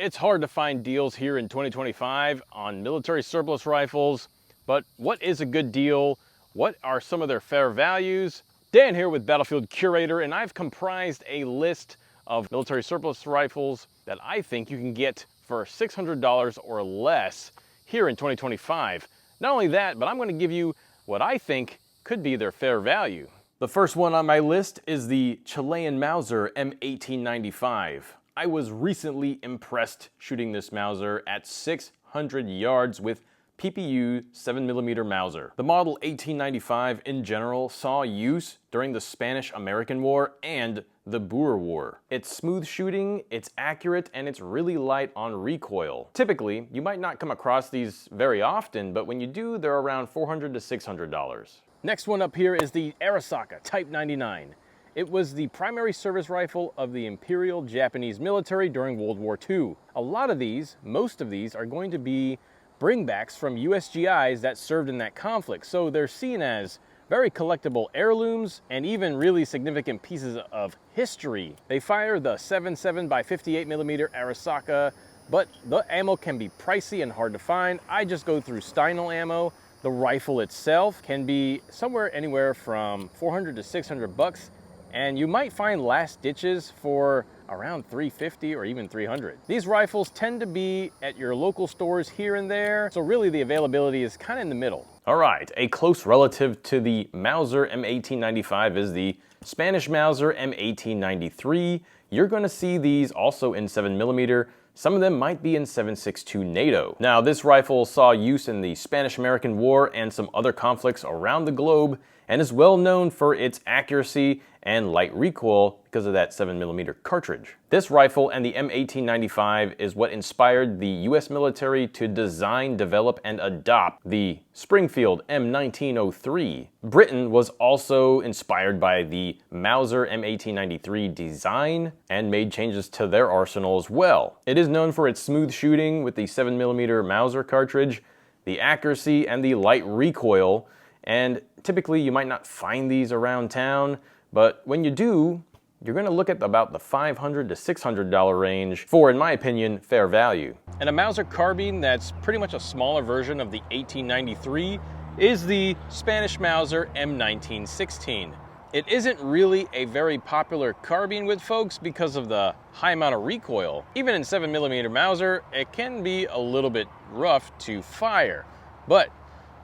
It's hard to find deals here in 2025 on military surplus rifles, but what is a good deal? What are some of their fair values? Dan here with Battlefield Curator, and I've comprised a list of military surplus rifles that I think you can get for $600 or less here in 2025. Not only that, but I'm going to give you what I think could be their fair value. The first one on my list is the Chilean Mauser M1895. I was recently impressed shooting this Mauser at 600 yards with PPU 7mm Mauser. The model 1895 in general saw use during the Spanish-American War and the Boer War. It's smooth shooting, it's accurate, and it's really light on recoil. Typically, you might not come across these very often, but when you do, they're around $400 to $600. Next one up here is the Arisaka Type 99. It was the primary service rifle of the Imperial Japanese military during World War II. A lot of these, most of these, are going to be bringbacks from USGIs that served in that conflict, so they're seen as very collectible heirlooms and even really significant pieces of history. They fire the 7.7 by 58mm Arisaka, but the ammo can be pricey and hard to find. I just go through Steinel ammo. The rifle itself can be somewhere anywhere from $400 to $600, and you might find last ditches for around $350 or even $300. These rifles tend to be at your local stores here and there, so really the availability is kind of in the middle. All right, a close relative to the Mauser M1895 is the Spanish Mauser M1893. You're going to see these also in 7mm. Some of them might be in 7.62 NATO. Now, this rifle saw use in the Spanish-American War and some other conflicts around the globe, and is well known for its accuracy and light recoil because of that 7mm cartridge. This rifle and the M1895 is what inspired the US military to design, develop, and adopt the Springfield M1903. Britain was also inspired by the Mauser M1893 design and made changes to their arsenal as well. It is known for its smooth shooting with the 7mm Mauser cartridge, the accuracy, and the light recoil, and typically you might not find these around town, but when you do, you're going to look at about the $500 to $600 range for, in my opinion, fair value. And a Mauser carbine that's pretty much a smaller version of the 1893 is the Spanish Mauser M1916. It isn't really a very popular carbine with folks because of the high amount of recoil. Even in 7mm Mauser, it can be a little bit rough to fire, but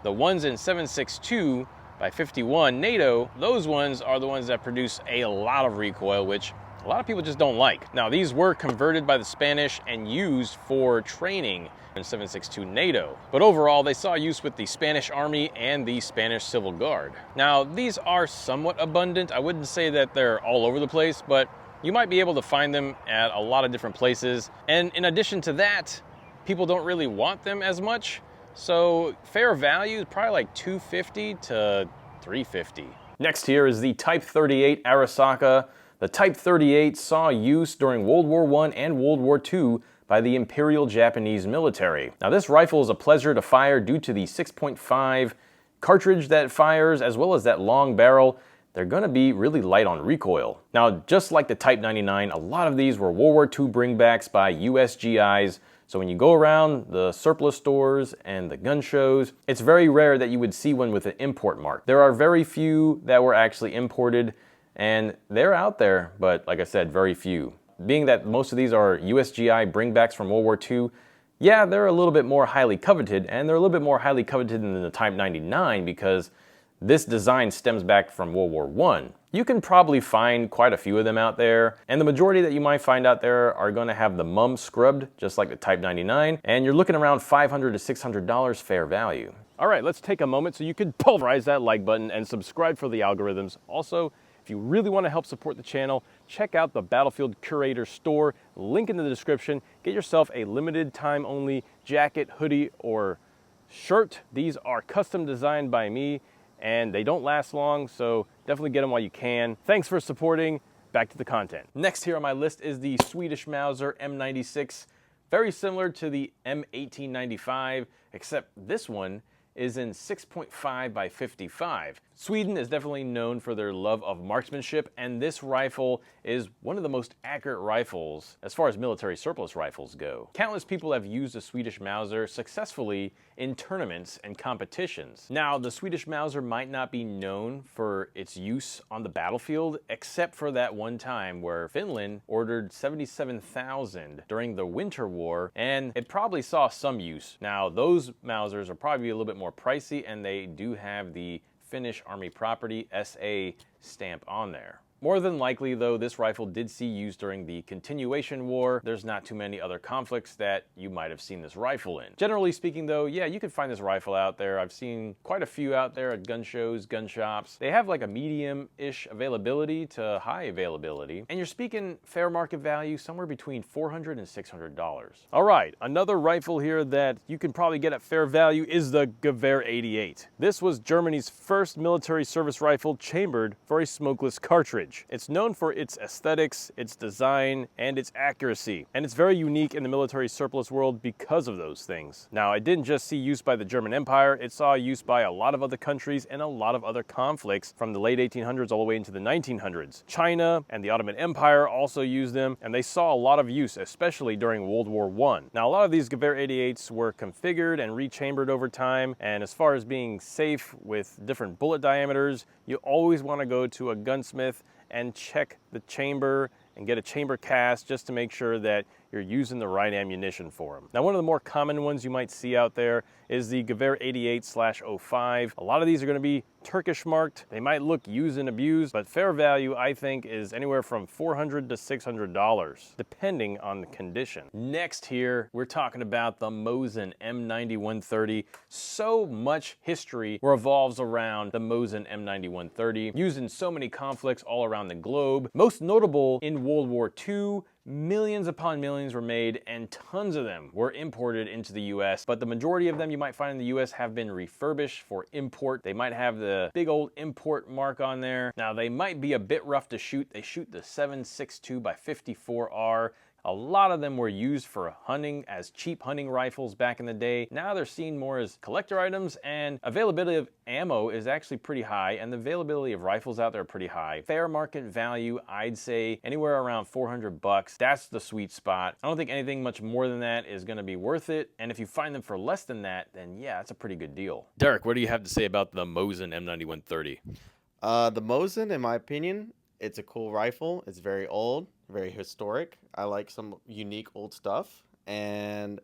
the ones in 7.62 by 51 NATO, those ones are the ones that produce a lot of recoil, which a lot of people just don't like. Now, these were converted by the Spanish and used for training in 7.62 NATO, but overall they saw use with the Spanish Army and the Spanish Civil Guard. Now, these are somewhat abundant. I wouldn't say that they're all over the place, but you might be able to find them at a lot of different places. And in addition to that, people don't really want them as much. So fair value is probably like $250 to $350. Next here is the Type 38 Arisaka. The Type 38 saw use during World War I and World War II by the Imperial Japanese military. Now, this rifle is a pleasure to fire due to the 6.5 cartridge that fires, as well as that long barrel. They're going to be really light on recoil. Now, just like the Type 99, a lot of these were World War II bringbacks by USGIs. So when you go around the surplus stores and the gun shows, it's very rare that you would see one with an import mark. There are very few that were actually imported, and they're out there, but like I said, very few. Being that most of these are USGI bringbacks from World War II, yeah, they're a little bit more highly coveted, and they're a little bit more highly coveted than the Type 99 because this design stems back from World War I. You can probably find quite a few of them out there, and the majority that you might find out there are going to have the mum scrubbed, just like the Type 99, and you're looking around $500 to $600 fair value. All right, let's take a moment so you can pulverize that like button and subscribe for the algorithms. Also, if you really want to help support the channel, check out the Battlefield Curator store, link in the description. Get yourself a limited time only jacket, hoodie, or shirt. These are custom designed by me, and they don't last long, so definitely get them while you can. Thanks for supporting. Back to the content. Next here on my list is the Swedish Mauser M96. Very similar to the M1895, except this one is in 6.5 by 55. Sweden is definitely known for their love of marksmanship, and this rifle is one of the most accurate rifles as far as military surplus rifles go. Countless people have used the Swedish Mauser successfully in tournaments and competitions. Now, the Swedish Mauser might not be known for its use on the battlefield, except for that one time where Finland ordered 77,000 during the Winter War, and it probably saw some use. Now, those Mausers are probably a little bit more pricey, and they do have the Finnish Army Property SA stamp on there. More than likely, though, this rifle did see use during the Continuation War. There's not too many other conflicts that you might have seen this rifle in. Generally speaking, though, yeah, you can find this rifle out there. I've seen quite a few out there at gun shows, gun shops. They have like a medium-ish availability to high availability. And you're speaking fair market value somewhere between $400 and $600. All right, another rifle here that you can probably get at fair value is the Gewehr 88. This was Germany's first military service rifle chambered for a smokeless cartridge. It's known for its aesthetics, its design, and its accuracy. And it's very unique in the military surplus world because of those things. Now, it didn't just see use by the German Empire, it saw use by a lot of other countries and a lot of other conflicts from the late 1800s all the way into the 1900s. China and the Ottoman Empire also used them, and they saw a lot of use, especially during World War I. Now, a lot of these Gewehr 88s were configured and rechambered over time, and as far as being safe with different bullet diameters, you always want to go to a gunsmith and check the chamber and get a chamber cast just to make sure that you're using the right ammunition for them. Now, one of the more common ones you might see out there is the Gewehr 88/05. A lot of these are going to be Turkish marked. They might look used and abused, but fair value, I think, is anywhere from $400 to $600, depending on the condition. Next here, we're talking about the Mosin M9130. So much history revolves around the Mosin M9130, used in so many conflicts all around the globe. Most notable in World War II, millions upon millions were made, and tons of them were imported into the US, but the majority of them you might find in the US have been refurbished for import. They might have the big old import mark on there. Now, they might be a bit rough to shoot. They shoot the 7.62 by 54R. A lot of them were used for hunting as cheap hunting rifles back in the day. Now they're seen more as collector items, and availability of ammo is actually pretty high, and the availability of rifles out there are pretty high. Fair market value, I'd say anywhere around 400 bucks. That's the sweet spot. I don't think anything much more than that is gonna be worth it, and if you find them for less than that, then yeah, that's a pretty good deal. Derek, what do you have to say about the Mosin M9130? The Mosin, in my opinion, it's a cool rifle. It's very old, very historic. I like some unique old stuff, and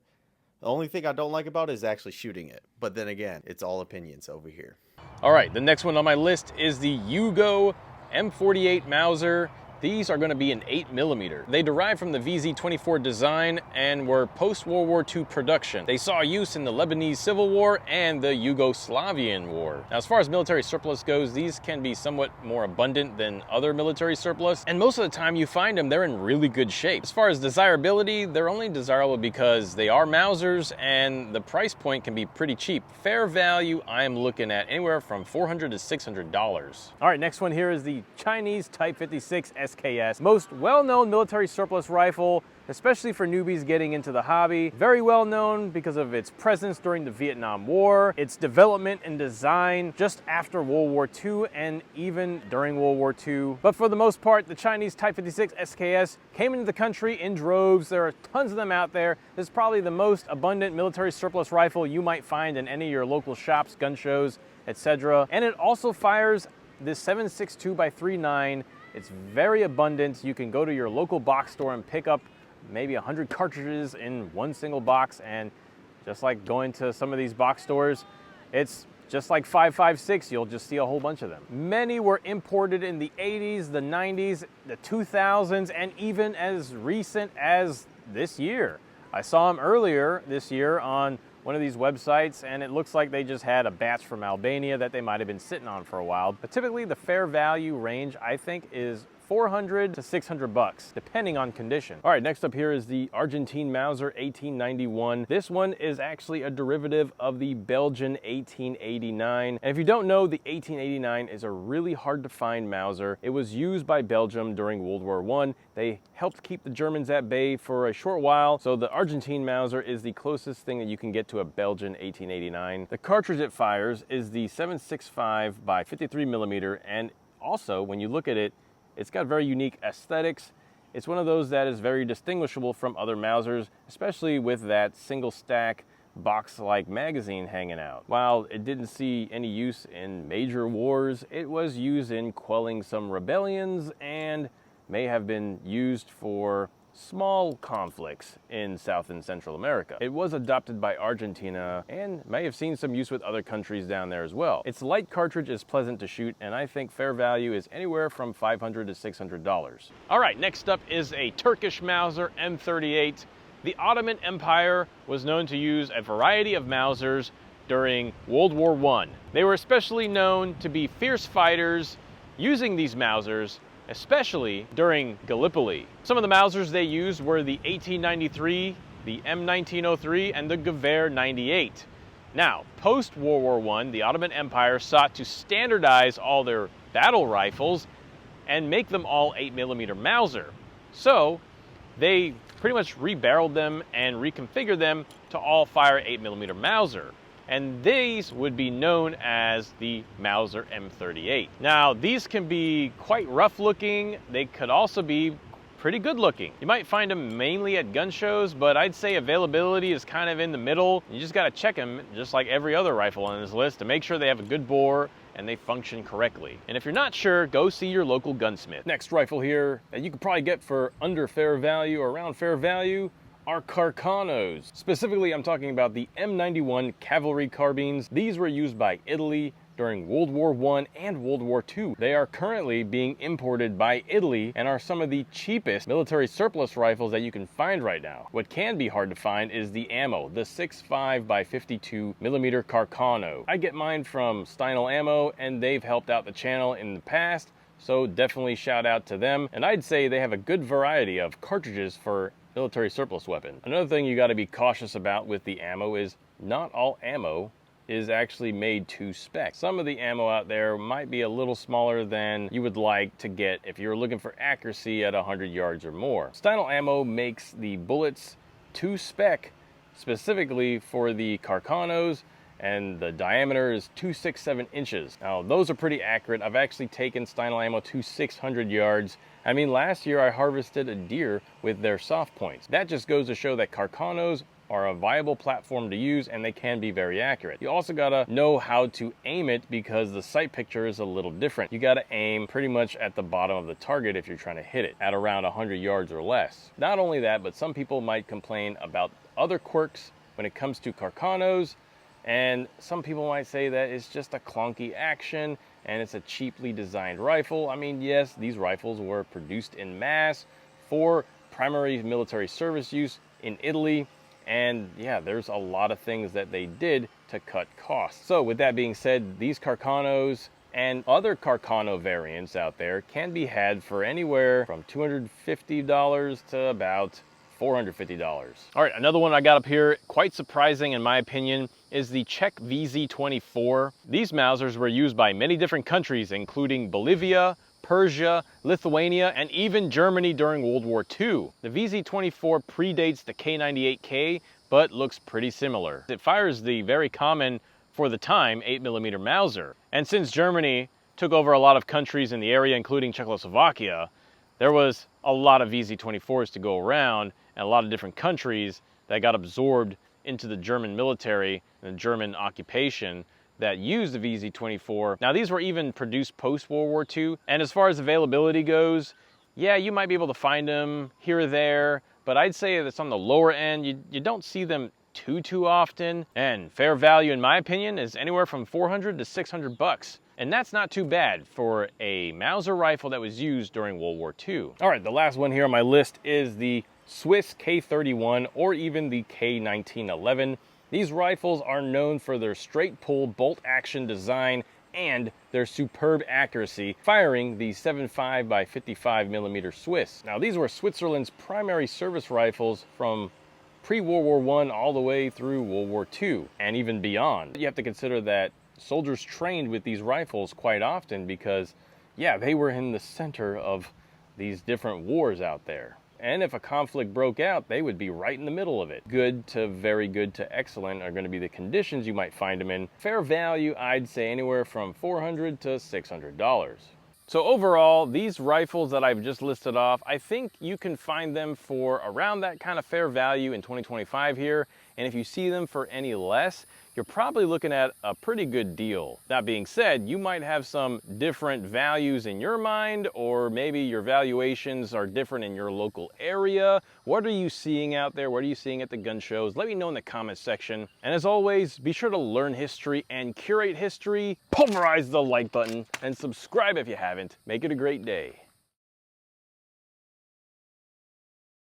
the only thing I don't like about it is actually shooting it. But then again, it's all opinions over here. All right, the next one on my list is the Yugo M48 Mauser. These are going to be an 8mm. They derive from the VZ-24 design and were post-World War II production. They saw use in the Lebanese Civil War and the Yugoslavian War. Now, as far as military surplus goes, these can be somewhat more abundant than other military surplus, and most of the time you find them, they're in really good shape. As far as desirability, they're only desirable because they are Mausers and the price point can be pretty cheap. Fair value, I am looking at anywhere from $400 to $600. All right, next one here is the Chinese Type 56 SKS, most well-known military surplus rifle, especially for newbies getting into the hobby. Very well known because of its presence during the Vietnam War, its development and design just after World War II and even during World War II. But for the most part, the Chinese Type 56 SKS came into the country in droves. There are tons of them out there. This is probably the most abundant military surplus rifle you might find in any of your local shops, gun shows, etc. And it also fires this 7.62 by 3.9. It's very abundant. You can go to your local box store and pick up maybe 100 cartridges in one single box, and just like going to some of these box stores, it's just like 5.56, you'll just see a whole bunch of them. Many were imported in the 80s, the 90s, the 2000s, and even as recent as this year. I saw them earlier this year on one of these websites, and it looks like they just had a batch from Albania that they might have been sitting on for a while. But typically the fair value range, I think, is $400 to $600, depending on condition. All right, next up here is the Argentine Mauser 1891. This one is actually a derivative of the Belgian 1889. And if you don't know, the 1889 is a really hard to find Mauser. It was used by Belgium during World War I. They helped keep the Germans at bay for a short while, so the Argentine Mauser is the closest thing that you can get to a Belgian 1889. The cartridge it fires is the 7.65 by 53 millimeter, and also when you look at it, it's got very unique aesthetics. It's one of those that is very distinguishable from other Mausers, especially with that single stack box-like magazine hanging out. While it didn't see any use in major wars, it was used in quelling some rebellions and may have been used for small conflicts in South and Central America. It was adopted by Argentina and may have seen some use with other countries down there as well. Its light cartridge is pleasant to shoot, and I think fair value is anywhere from $500 to $600. All right, next up is a Turkish Mauser M38. The Ottoman Empire was known to use a variety of Mausers during World War I. They were especially known to be fierce fighters using these Mausers, especially during Gallipoli. Some of the Mausers they used were the 1893, the M1903, and the Gewehr 98. Now, post-World War I, the Ottoman Empire sought to standardize all their battle rifles and make them all 8mm Mauser. So, they pretty much rebarreled them and reconfigured them to all fire 8mm Mauser. And these would be known as the Mauser M38. Now, these can be quite rough looking. They could also be pretty good looking. You might find them mainly at gun shows, but I'd say availability is kind of in the middle. You just gotta check them, just like every other rifle on this list, to make sure they have a good bore and they function correctly. And if you're not sure, go see your local gunsmith. Next rifle here that you could probably get for under fair value or around fair value are Carcanos. Specifically, I'm talking about the M91 cavalry carbines. These were used by Italy during World War I and World War II. They are currently being imported by Italy and are some of the cheapest military surplus rifles that you can find right now. What can be hard to find is the ammo, the 6.5 by 52 millimeter Carcano. I get mine from Steinel Ammo, and they've helped out the channel in the past, so definitely shout out to them. And I'd say they have a good variety of cartridges for military surplus weapon. Another thing you got to be cautious about with the ammo is not all ammo is actually made to spec. Some of the ammo out there might be a little smaller than you would like to get if you're looking for accuracy at 100 yards or more. Steinel Ammo makes the bullets to spec specifically for the Carcanos, and the diameter is 267 inches. Now, those are pretty accurate. I've actually taken Steinel ammo to 600 yards. I mean, last year I harvested a deer with their soft points. That just goes to show that Carcanos are a viable platform to use, and they can be very accurate. You also gotta know how to aim it, because the sight picture is a little different. You gotta aim pretty much at the bottom of the target if you're trying to hit it at around 100 yards or less. Not only that, but some people might complain about other quirks when it comes to Carcanos, and some people might say that it's just a clunky action and it's a cheaply designed rifle. I mean, yes, these rifles were produced in mass for primary military service use in Italy, and yeah, there's a lot of things that they did to cut costs. So with that being said, these Carcanos and other Carcano variants out there can be had for anywhere from $250 to about $450. All right, another one I got up here, quite surprising in my opinion, is the Czech VZ24. These Mausers were used by many different countries, including Bolivia, Persia, Lithuania, and even Germany during World War II. The VZ24 predates the K98K, but looks pretty similar. It fires the very common, for the time, 8mm Mauser. And since Germany took over a lot of countries in the area, including Czechoslovakia, there was a lot of VZ24s to go around, and a lot of different countries that got absorbed into the German military and the German occupation that used the VZ24. Now, these were even produced post-World War II, and as far as availability goes, yeah, you might be able to find them here or there, but I'd say that's on the lower end. You don't see them too often, and fair value, in my opinion, is anywhere from $400 to $600. And that's not too bad for a Mauser rifle that was used during World War II. All right, the last one here on my list is the Swiss K31 or even the K1911. These rifles are known for their straight pull bolt action design and their superb accuracy, firing the 7.5 by 55 millimeter Swiss. Now, these were Switzerland's primary service rifles from pre-World War I all the way through World War II and even beyond. You have to consider that soldiers trained with these rifles quite often because, yeah, they were in the center of these different wars out there. And if a conflict broke out, they would be right in the middle of it. Good to very good to excellent are going to be the conditions you might find them in. Fair value, I'd say anywhere from $400 to $600. So overall, these rifles that I've just listed off, I think you can find them for around that kind of fair value in 2025 here. And if you see them for any less, you're probably looking at a pretty good deal. That being said, you might have some different values in your mind, or maybe your valuations are different in your local area. What are you seeing out there? What are you seeing at the gun shows? Let me know in the comments section. And as always, be sure to learn history and curate history. Pulverize the like button and subscribe if you haven't. Make it a great day.